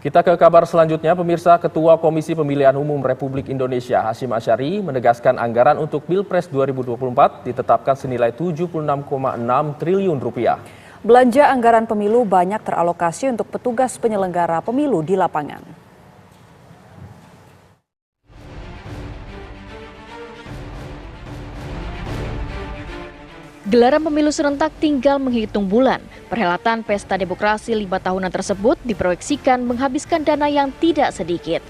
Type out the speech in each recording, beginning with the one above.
Kita ke kabar selanjutnya, pemirsa. Ketua Komisi Pemilihan Umum Republik Indonesia Hasyim Asyari menegaskan anggaran untuk Pilpres 2024 ditetapkan senilai 76,6 triliun rupiah. Belanja anggaran pemilu banyak teralokasi untuk petugas penyelenggara pemilu di lapangan. Gelaran pemilu serentak tinggal menghitung bulan. Perhelatan Pesta Demokrasi 5 tahunan tersebut diproyeksikan menghabiskan dana yang tidak sedikit.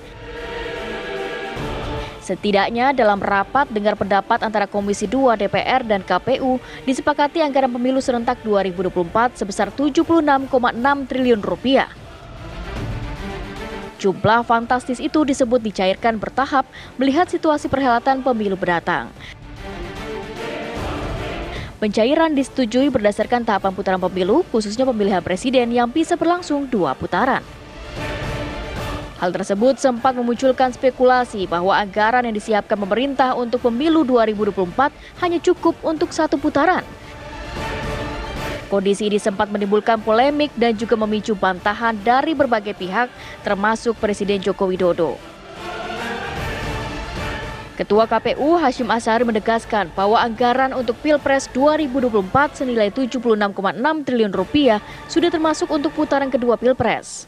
Setidaknya dalam rapat dengar pendapat antara Komisi 2 DPR dan KPU disepakati anggaran pemilu serentak 2024 sebesar 76,6 triliun rupiah. Jumlah fantastis itu disebut dicairkan bertahap melihat situasi perhelatan pemilu mendatang. Pencairan disetujui berdasarkan tahapan putaran pemilu, khususnya pemilihan presiden yang bisa berlangsung 2 putaran. Hal tersebut sempat memunculkan spekulasi bahwa anggaran yang disiapkan pemerintah untuk pemilu 2024 hanya cukup untuk 1 putaran. Kondisi ini sempat menimbulkan polemik dan juga memicu bantahan dari berbagai pihak, termasuk Presiden Joko Widodo. Ketua KPU Hasyim Asyari menegaskan bahwa anggaran untuk Pilpres 2024 senilai 76,6 triliun rupiah sudah termasuk untuk putaran kedua Pilpres.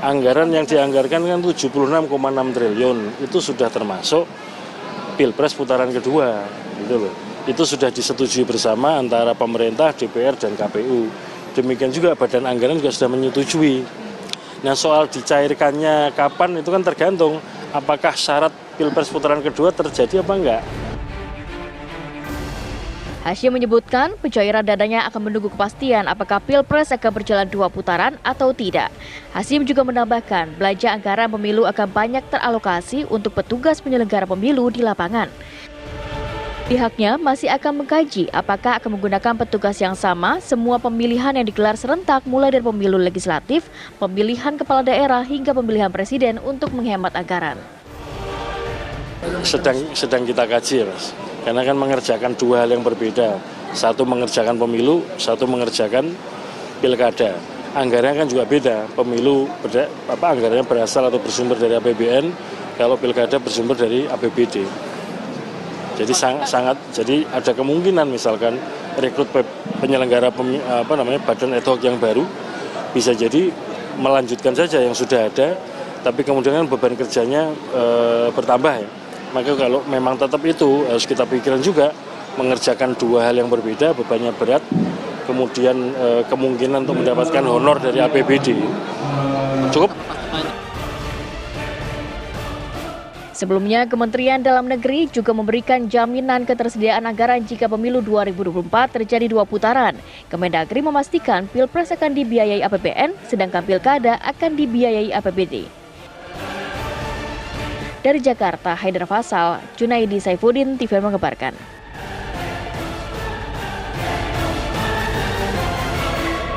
Anggaran yang dianggarkan kan 76,6 triliun itu sudah termasuk Pilpres putaran kedua, gitu loh. Itu sudah disetujui bersama antara pemerintah, DPR dan KPU. Demikian juga Badan Anggaran juga sudah menyetujui. Nah, soal dicairkannya kapan itu kan tergantung apakah syarat Pilpres putaran kedua terjadi apa enggak. Hasyim menyebutkan pencairan dananya akan menunggu kepastian apakah Pilpres akan berjalan 2 putaran atau tidak. Hasyim juga menambahkan belanja anggaran pemilu akan banyak teralokasi untuk petugas penyelenggara pemilu di lapangan. Pihaknya masih akan mengkaji apakah akan menggunakan petugas yang sama semua pemilihan yang digelar serentak mulai dari pemilu legislatif, pemilihan kepala daerah hingga pemilihan presiden untuk menghemat anggaran. Sedang kita kaji ya, Mas. Karena kan mengerjakan 2 hal yang berbeda. Satu mengerjakan pemilu, satu mengerjakan pilkada. Anggarannya kan juga beda. Pemilu anggarannya berasal atau bersumber dari APBN, kalau pilkada bersumber dari APBD. Jadi jadi ada kemungkinan misalkan rekrut penyelenggara badan ad hoc yang baru bisa jadi melanjutkan saja yang sudah ada, tapi kemudian beban kerjanya bertambah ya. Maka kalau memang tetap itu harus kita pikirkan juga mengerjakan 2 hal yang berbeda, bebannya berat, kemudian kemungkinan untuk mendapatkan honor dari APBD. Cukup. Sebelumnya, Kementerian Dalam Negeri juga memberikan jaminan ketersediaan anggaran jika pemilu 2024 terjadi 2 putaran. Kemendagri memastikan Pilpres akan dibiayai APBN, sedangkan Pilkada akan dibiayai APBD. Dari Jakarta, Haidar Faisal, Junaidi Saifuddin, TVRI mengabarkan.